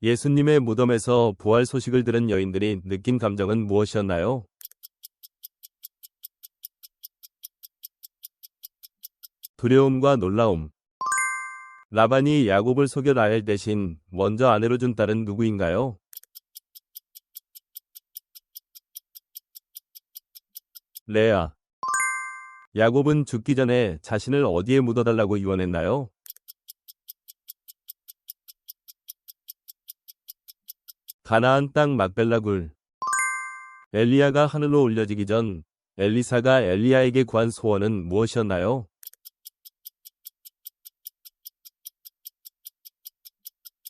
예수님의 무덤에서 부활 소식을 들은 여인들이 느낀 감정은 무엇이었나요? 두려움과 놀라움. 라반이 야곱을 속여 라헬 대신 먼저 아내로 준 딸은 누구인가요? 레아. 야곱은 죽기 전에 자신을 어디에 묻어달라고 유언했나요? 가나안 땅 막벨라 굴. 엘리야가 하늘로 올려지기 전 엘리사가 엘리야에게 구한 소원은 무엇이었나요?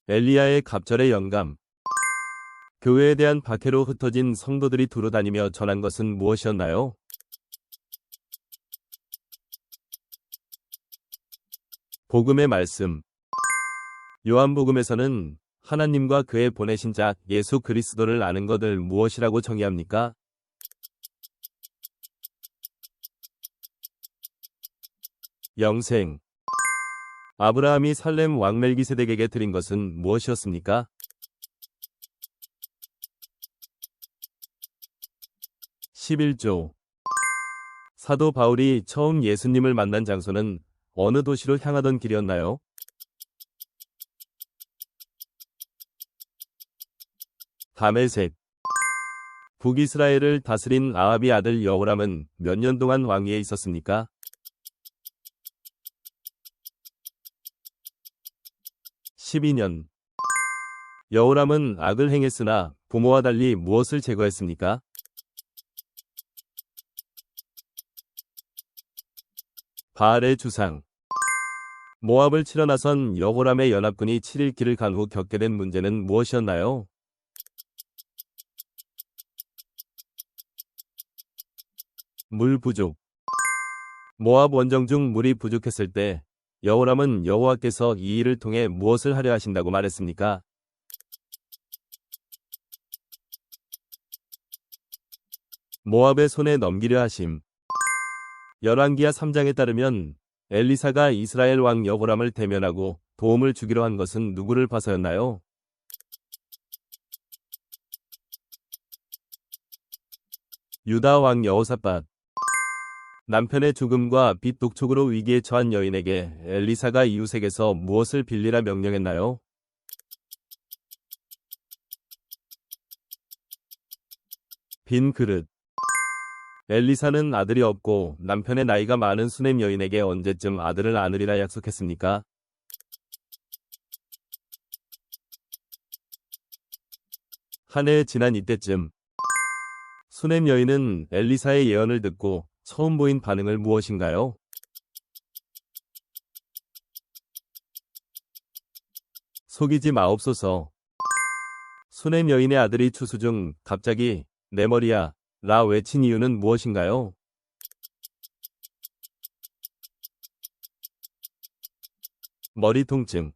엘리야의 갑절의 영감. 교회에 대한 박해로 흩어진 성도들이 두루 다니며 전한 것은 무엇이었나요? 복음의 말씀. 요한복음에서는 하나님과 그의 보내신 자 예수 그리스도를 아는 것을 무엇이라고 정의합니까? 영생. 아브라함이 살렘 왕 멜기세덱에게 드린 것은 무엇이었습니까? 11조. 사도 바울이 처음 예수님을 만난 장소는 어느 도시로 향하던 길이었나요? 다메섹. 북이스라엘을 다스린 아합의 아들 여호람은 몇 년 동안 왕위에 있었습니까? 12년. 여호람은 악을 행했으나 부모와 달리 무엇을 제거했습니까? 바알의 주상. 모압을 치러 나선 여호람의 연합군이 7일 길을 간 후 겪게 된 문제는 무엇이었나요? 물 부족. 모압 원정 중 물이 부족했을 때 여호람은 여호와께서 이 일을 통해 무엇을 하려 하신다고 말했습니까? 모압의 손에 넘기려 하심. 열왕기하 3장에 따르면 엘리사가 이스라엘 왕 여호람을 대면하고 도움을 주기로 한 것은 누구를 봐서였나요? 유다 왕 여호사밧. 남편의 죽음과 빚 독촉으로 위기에 처한 여인에게 엘리사가 이웃에게서 무엇을 빌리라 명령했나요? 빈 그릇. 엘리사는 아들이 없고 남편의 나이가 많은 수넴 여인에게 언제쯤 아들을 안으리라 약속했습니까? 한 해 지난 이때쯤 수넴 여인은 엘리사의 예언을 듣고 처음 보인 반응을 무엇인가요? 속이지 마옵소서. 수넴 여인의 아들이 추수 중 갑자기 내 머리야 라 외친 이유는 무엇인가요? 머리 통증.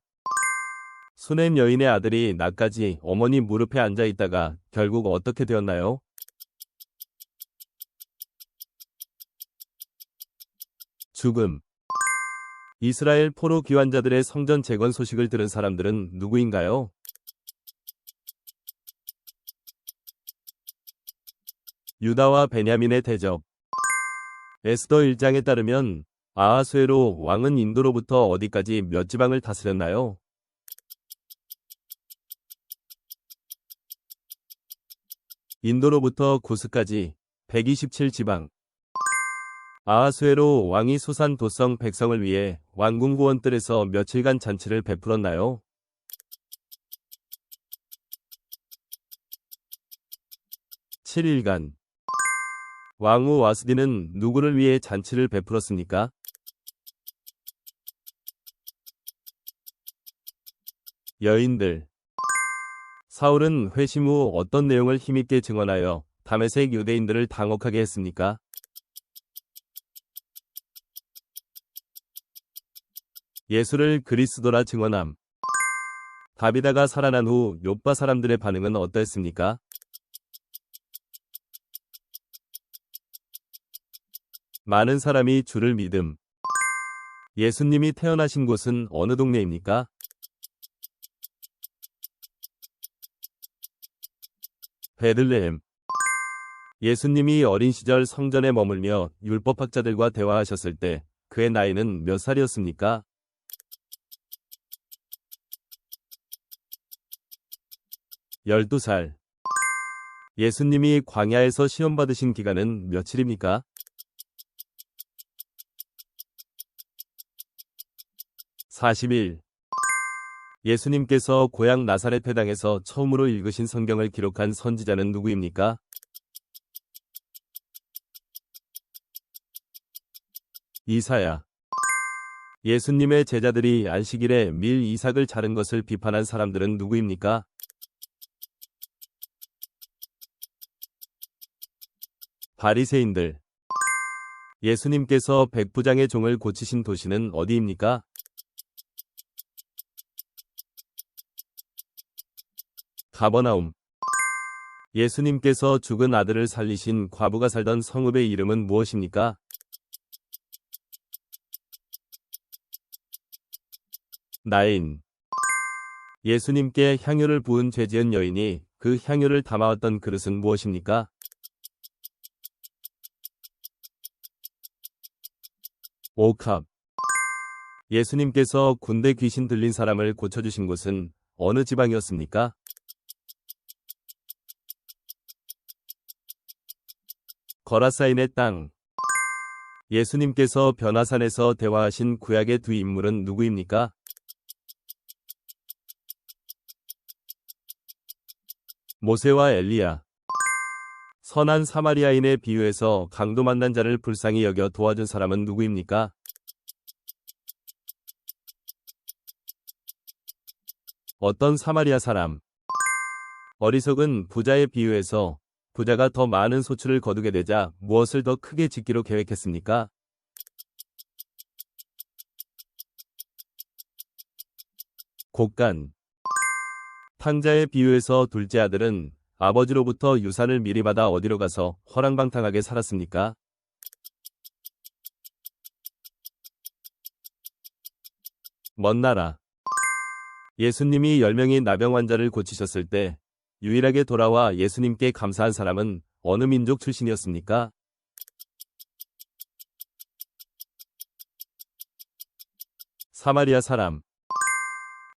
수넴 여인의 아들이 낮까지 어머니 무릎에 앉아 있다가 결국 어떻게 되었나요? 죽음. 이스라엘 포로 귀환자들의 성전 재건 소식을 들은 사람들은 누구인가요? 유다와 베냐민의 대적. 에스더 1장에 따르면 아하수에로 왕은 인도로부터 어디까지 몇 지방을 다스렸나요? 인도로부터 구스까지 127지방. 아하수에로 왕이 소산 도성 백성을 위해 왕궁 후원뜰에서 며칠간 잔치를 베풀었나요? 7일간. 왕후 와스디는 누구를 위해 잔치를 베풀었습니까? 여인들. 사울은 회심 후 어떤 내용을 힘있게 증언하여 다메섹 유대인들을 당혹하게 했습니까? 예수를 그리스도라 증언함. 다비다가 살아난 후 욥바 사람들의 반응은 어떠했습니까? 많은 사람이 주를 믿음. 예수님이 태어나신 곳은 어느 동네입니까? 베들레헴. 예수님이 어린 시절 성전에 머물며 율법학자들과 대화하셨을 때 그의 나이는 몇 살이었습니까? 12살. 예수님이 광야에서 시험받으신 기간은 며칠입니까? 40일. 예수님께서 고향 나사렛 회당에서 처음으로 읽으신 성경을 기록한 선지자는 누구입니까? 이사야. 예수님의 제자들이 안식일에 밀 이삭을 자른 것을 비판한 사람들은 누구입니까? 바리새인들. 예수님께서 백부장의 종을 고치신 도시는 어디입니까? 가버나움. 예수님께서 죽은 아들을 살리신 과부가 살던 성읍의 이름은 무엇입니까? 나인. 예수님께 향유를 부은 죄지은 여인이 그 향유를 담아왔던 그릇은 무엇입니까? 오캅. 예수님께서 군대 귀신 들린 사람을 고쳐주신 곳은 어느 지방이었습니까? 거라사인의 땅. 예수님께서 변화산에서 대화하신 구약의 두 인물은 누구입니까? 모세와 엘리야. 선한 사마리아인의 비유에서 강도 만난 자를 불쌍히 여겨 도와준 사람은 누구입니까? 어떤 사마리아 사람. 어리석은 부자의 비유에서 부자가 더 많은 소출을 거두게 되자 무엇을 더 크게 짓기로 계획했습니까? 곡간. 탕자의 비유에서 둘째 아들은 아버지로부터 유산을 미리 받아 어디로 가서 허랑방탕하게 살았습니까? 먼 나라. 예수님이 10명의 나병 환자를 고치셨을 때 유일하게 돌아와 예수님께 감사한 사람은 어느 민족 출신이었습니까? 사마리아 사람.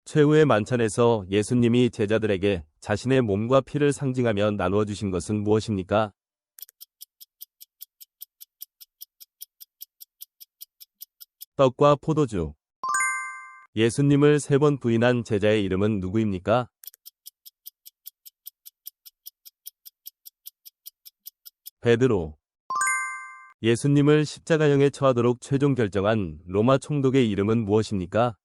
최후의 만찬에서 예수님이 제자들에게 자신의 몸과 피를 상징하며 나누어 주신 것은 무엇입니까? 떡과 포도주. 예수님을 3번 부인한 제자의 이름은 누구입니까? 베드로. 예수님을 십자가형에 처하도록 최종 결정한 로마 총독의 이름은 무엇입니까?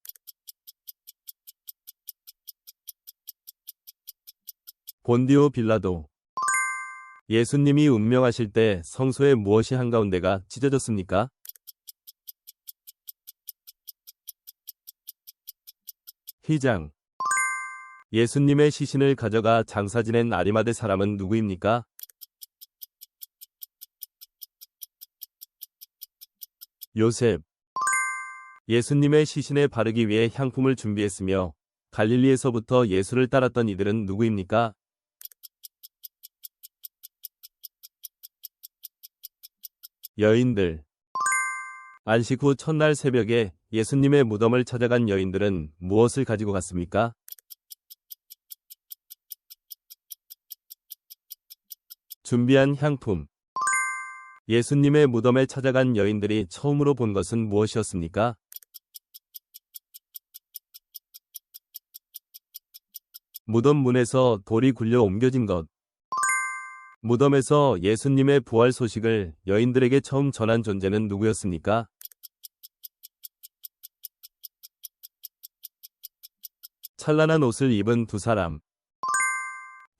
본디오 빌라도. 예수님이 운명하실 때 성소의 무엇이 한가운데가 찢어졌습니까? 휘장. 예수님의 시신을 가져가 장사 지낸 아리마대 사람은 누구입니까? 요셉. 예수님의 시신에 바르기 위해 향품을 준비했으며 갈릴리에서부터 예수를 따랐던 이들은 누구입니까? 여인들. 안식 후 첫날 새벽에 예수님의 무덤을 찾아간 여인들은 무엇을 가지고 갔습니까? 준비한 향품. 예수님의 무덤에 찾아간 여인들이 처음으로 본 것은 무엇이었습니까? 무덤 문에서 돌이 굴려 옮겨진 것. 무덤에서 예수님의 부활 소식을 여인들에게 처음 전한 존재는 누구였습니까? 찬란한 옷을 입은 두 사람.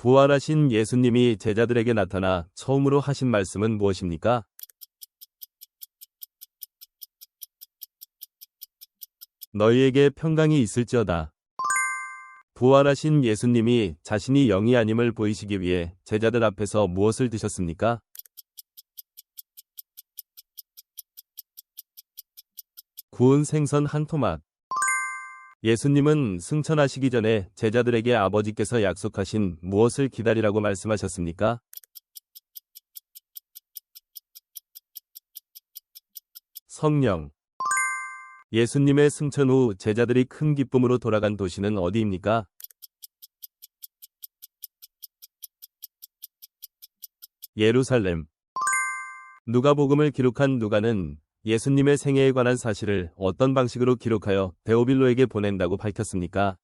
부활하신 예수님이 제자들에게 나타나 처음으로 하신 말씀은 무엇입니까? 너희에게 평강이 있을지어다. 부활하신 예수님이 자신이 영이 아님을 보이시기 위해 제자들 앞에서 무엇을 드셨습니까? 구운 생선 한 토막. 예수님은 승천하시기 전에 제자들에게 아버지께서 약속하신 무엇을 기다리라고 말씀하셨습니까? 성령. 예수님의 승천 후 제자들이 큰 기쁨으로 돌아간 도시는 어디입니까? 예루살렘. 누가복음을 기록한 누가는 예수님의 생애에 관한 사실을 어떤 방식으로 기록하여 데오빌로에게 보낸다고 밝혔습니까?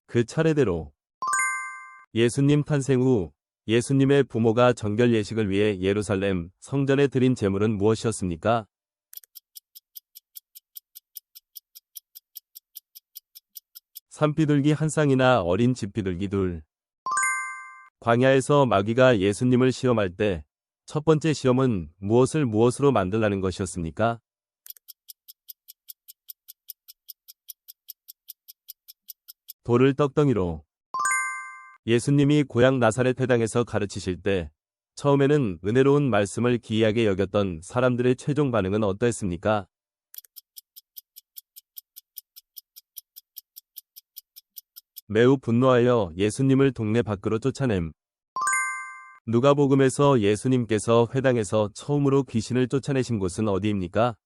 그 차례대로. 예수님 탄생 후 예수님의 부모가 정결 예식을 위해 예루살렘 성전에 드린 제물은 무엇이었습니까? 산비둘기 한 쌍이나 어린 집비둘기 둘. 광야에서 마귀가 예수님을 시험할 때 첫 번째 시험은 무엇을 무엇으로 만들라는 것이었습니까? 돌을 떡덩이로. 예수님이 고향 나사렛 회당에서 가르치실 때 처음에는 은혜로운 말씀을 기이하게 여겼던 사람들의 최종 반응은 어떠했습니까? 매우 분노하여 예수님을 동네 밖으로 쫓아냄. 누가복음에서 예수님께서 회당에서 처음으로 귀신을 쫓아내신 곳은 어디입니까?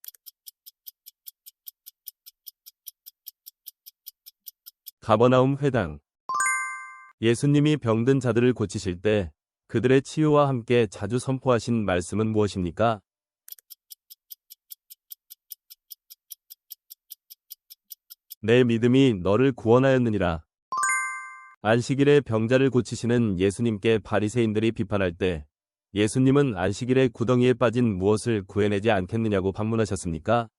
가버나움 회당. 예수님이 병든 자들을 고치실 때 그들의 치유와 함께 자주 선포하신 말씀은 무엇입니까? 내 믿음이 너를 구원하였느니라. 안식일에 병자를 고치시는 예수님께 바리새인들이 비판할 때 예수님은 안식일에 구덩이에 빠진 무엇을 구해내지 않겠느냐고 반문하셨습니까?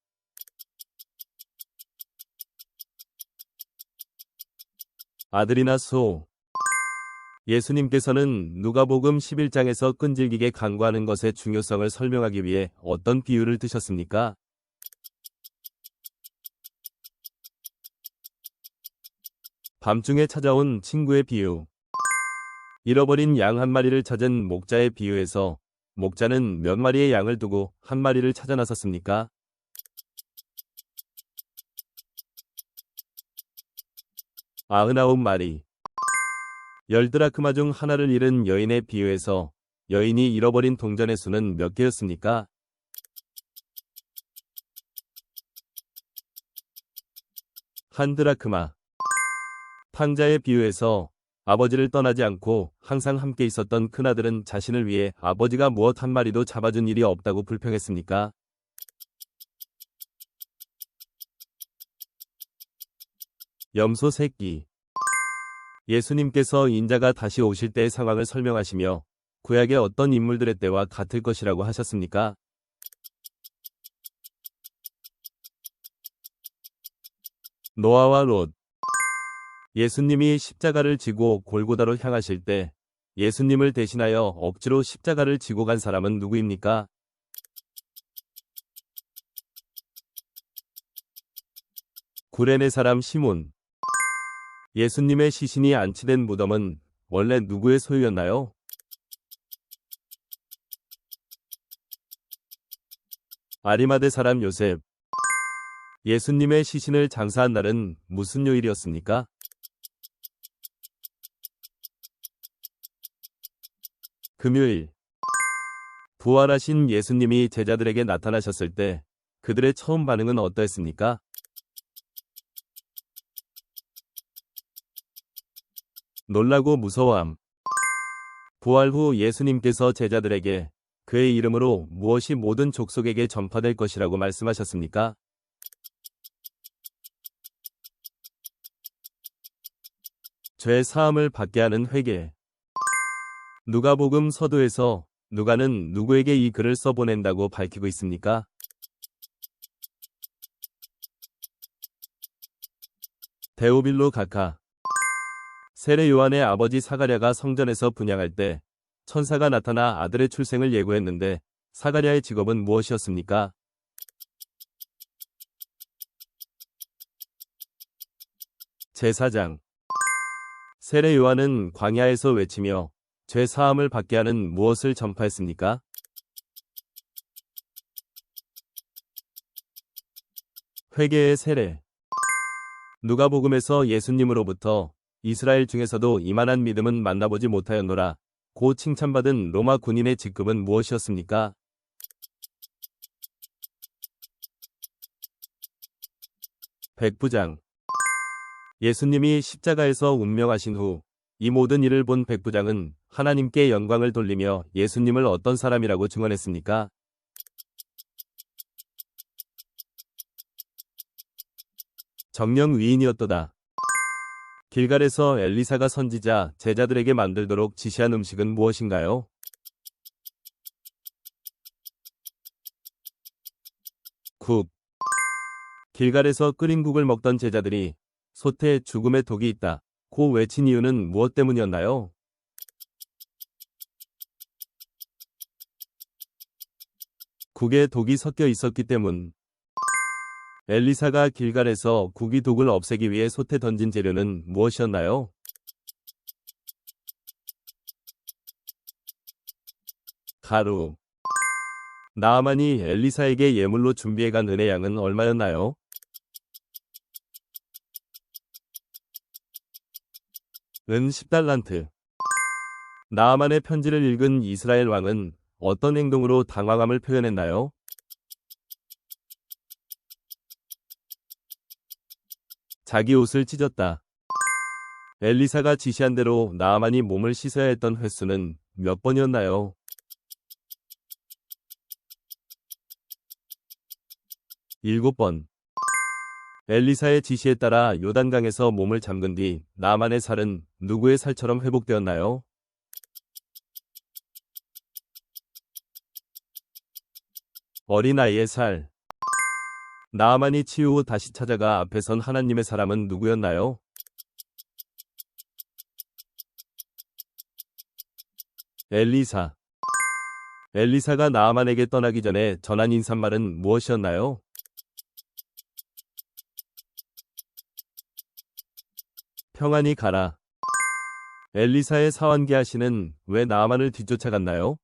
아들이나 소. 예수님께서는 누가복음 11장에서 끈질기게 간구하는 것의 중요성을 설명하기 위해 어떤 비유를 드셨습니까? 밤중에 찾아온 친구의 비유. 잃어버린 양 한 마리를 찾은 목자의 비유에서 목자는 몇 마리의 양을 두고 한 마리를 찾아 나섰습니까? 99마리. 10드라크마 중 하나를 잃은 여인의 비유에서 여인이 잃어버린 동전의 수는 몇 개였습니까? 1드라크마. 탕자의 비유에서 아버지를 떠나지 않고 항상 함께 있었던 큰아들은 자신을 위해 아버지가 무엇 한 마리도 잡아준 일이 없다고 불평했습니까? 염소 새끼. 예수님께서 인자가 다시 오실 때의 상황을 설명하시며 구약의 어떤 인물들의 때와 같을 것이라고 하셨습니까? 노아와 롯. 예수님이 십자가를 지고 골고다로 향하실 때 예수님을 대신하여 억지로 십자가를 지고 간 사람은 누구입니까? 구레네 사람 시몬. 예수님의 시신이 안치된 무덤은 원래 누구의 소유였나요? 아리마대 사람 요셉. 예수님의 시신을 장사한 날은 무슨 요일이었습니까? 금요일. 부활하신 예수님이 제자들에게 나타나셨을 때 그들의 처음 반응은 어떠했습니까? 놀라고 무서워함. 부활 후 예수님께서 제자들에게 그의 이름으로 무엇이 모든 족속에게 전파될 것이라고 말씀하셨습니까? 죄 사함을 받게 하는 회개. 누가복음 서두에서 누가는 누구에게 이 글을 써보낸다고 밝히고 있습니까? 데오빌로 각하. 세례 요한의 아버지 사가랴가 성전에서 분향할 때 천사가 나타나 아들의 출생을 예고했는데 사가랴의 직업은 무엇이었습니까? 제사장. 세례 요한은 광야에서 외치며 죄 사함을 받게 하는 무엇을 전파했습니까? 회개의 세례. 누가복음에서 예수님으로부터 이스라엘 중에서도 이만한 믿음은 만나보지 못하였노라 고 칭찬받은 로마 군인의 직급은 무엇이었습니까? 백부장. 예수님이 십자가에서 운명하신 후 이 모든 일을 본 백부장은 하나님께 영광을 돌리며 예수님을 어떤 사람이라고 증언했습니까? 정령 위인이었도다. 길갈에서 엘리사가 선지자 제자들에게 만들도록 지시한 음식은 무엇인가요? 국. 길갈에서 끓인 국을 먹던 제자들이 솥에 죽음의 독이 있다 고 외친 이유는 무엇 때문이었나요? 국에 독이 섞여 있었기 때문. 엘리사가 길갈에서 국이 독을 없애기 위해 솥에 던진 재료는 무엇이었나요? 가루. 나아만이 엘리사에게 예물로 준비해간 은의 양은 얼마였나요? 은 10달란트. 나아만의 편지를 읽은 이스라엘 왕은 어떤 행동으로 당황함을 표현했나요? 자기 옷을 찢었다. 엘리사가 지시한 대로 나아만이 몸을 씻어야 했던 횟수는 몇 번이었나요? 7번. 엘리사의 지시에 따라 요단강에서 몸을 잠근 뒤 나아만의 살은 누구의 살처럼 회복되었나요? 어린아이의 살. 나아만이 치유 후 다시 찾아가 앞에 선 하나님의 사람은 누구였나요? 엘리사. 엘리사가 나아만에게 떠나기 전에 전한 인사말은 무엇이었나요? 평안히 가라. 엘리사의 사환 게하시는 왜 나아만을 뒤쫓아갔나요?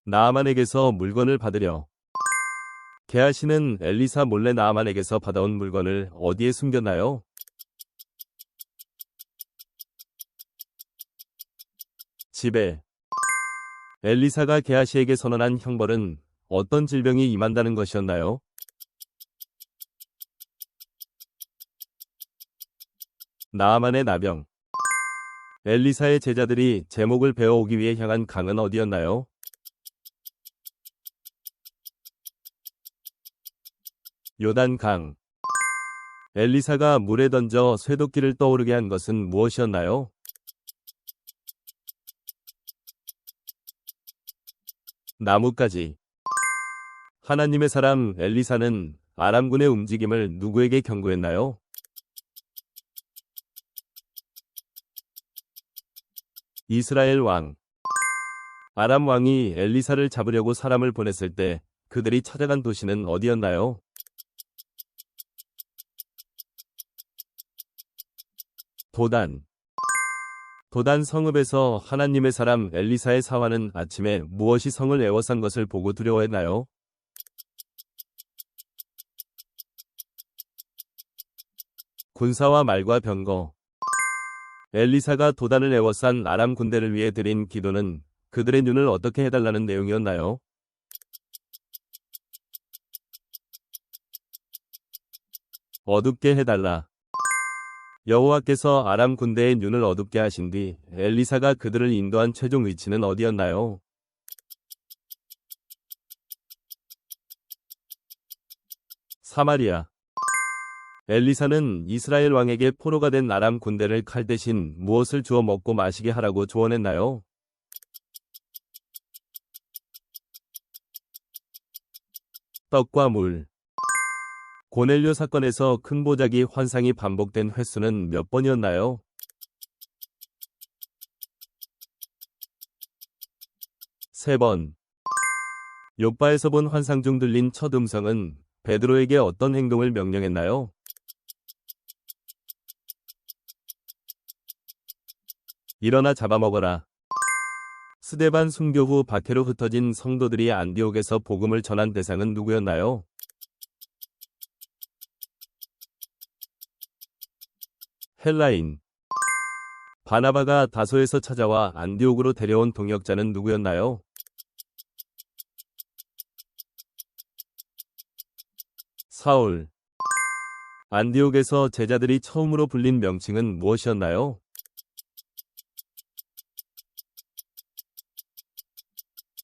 나아만에게서 물건을 받으려. 게하시는 엘리사 몰래 나아만에게서 받아온 물건을 어디에 숨겼나요? 집에. 엘리사가 게하시에게 선언한 형벌은 어떤 질병이 임한다는 것이었나요? 나아만의 나병. 엘리사의 제자들이 제목을 배워오기 위해 향한 강은 어디였나요? 요단강. 엘리사가 물에 던져 쇠도끼를 떠오르게 한 것은 무엇이었나요? 나뭇가지. 하나님의 사람 엘리사는 아람군의 움직임을 누구에게 경고했나요? 이스라엘 왕. 아람 왕이 엘리사를 잡으려고 사람을 보냈을 때 그들이 찾아간 도시는 어디였나요? 도단. 도단 성읍에서 하나님의 사람 엘리사의 사환은 아침에 무엇이 성을 에워싼 것을 보고 두려워했나요? 군사와 말과 병거. 엘리사가 도단을 에워싼 아람 군대를 위해 드린 기도는 그들의 눈을 어떻게 해달라는 내용이었나요? 어둡게 해달라. 여호와께서 아람 군대의 눈을 어둡게 하신 뒤 엘리사가 그들을 인도한 최종 위치는 어디였나요? 사마리아. 엘리사는 이스라엘 왕에게 포로가 된 아람 군대를 칼 대신 무엇을 주어 먹고 마시게 하라고 조언했나요? 떡과 물. 고넬료 사건에서 큰 보자기 환상이 반복된 횟수는 몇 번이었나요? 3번. 욥바에서 본 환상 중 들린 첫 음성은 베드로에게 어떤 행동을 명령했나요? 일어나 잡아먹어라. 스데반 순교 후 박해로 흩어진 성도들이 안디옥에서 복음을 전한 대상은 누구였나요? 헬라인. 바나바가 다소에서 찾아와 안디옥으로 데려온 동역자는 누구였나요? 사울. 안디옥에서 제자들이 처음으로 불린 명칭은 무엇이었나요?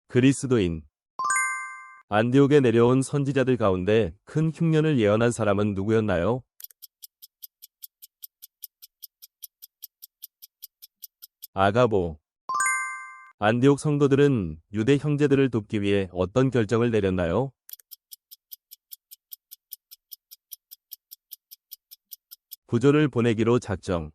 그리스도인. 안디옥에 내려온 선지자들 가운데 큰 흉년을 예언한 사람은 누구였나요? 아가보. 안디옥 성도들은 유대 형제들을 돕기 위해 어떤 결정을 내렸나요? 부조를 보내기로 작정.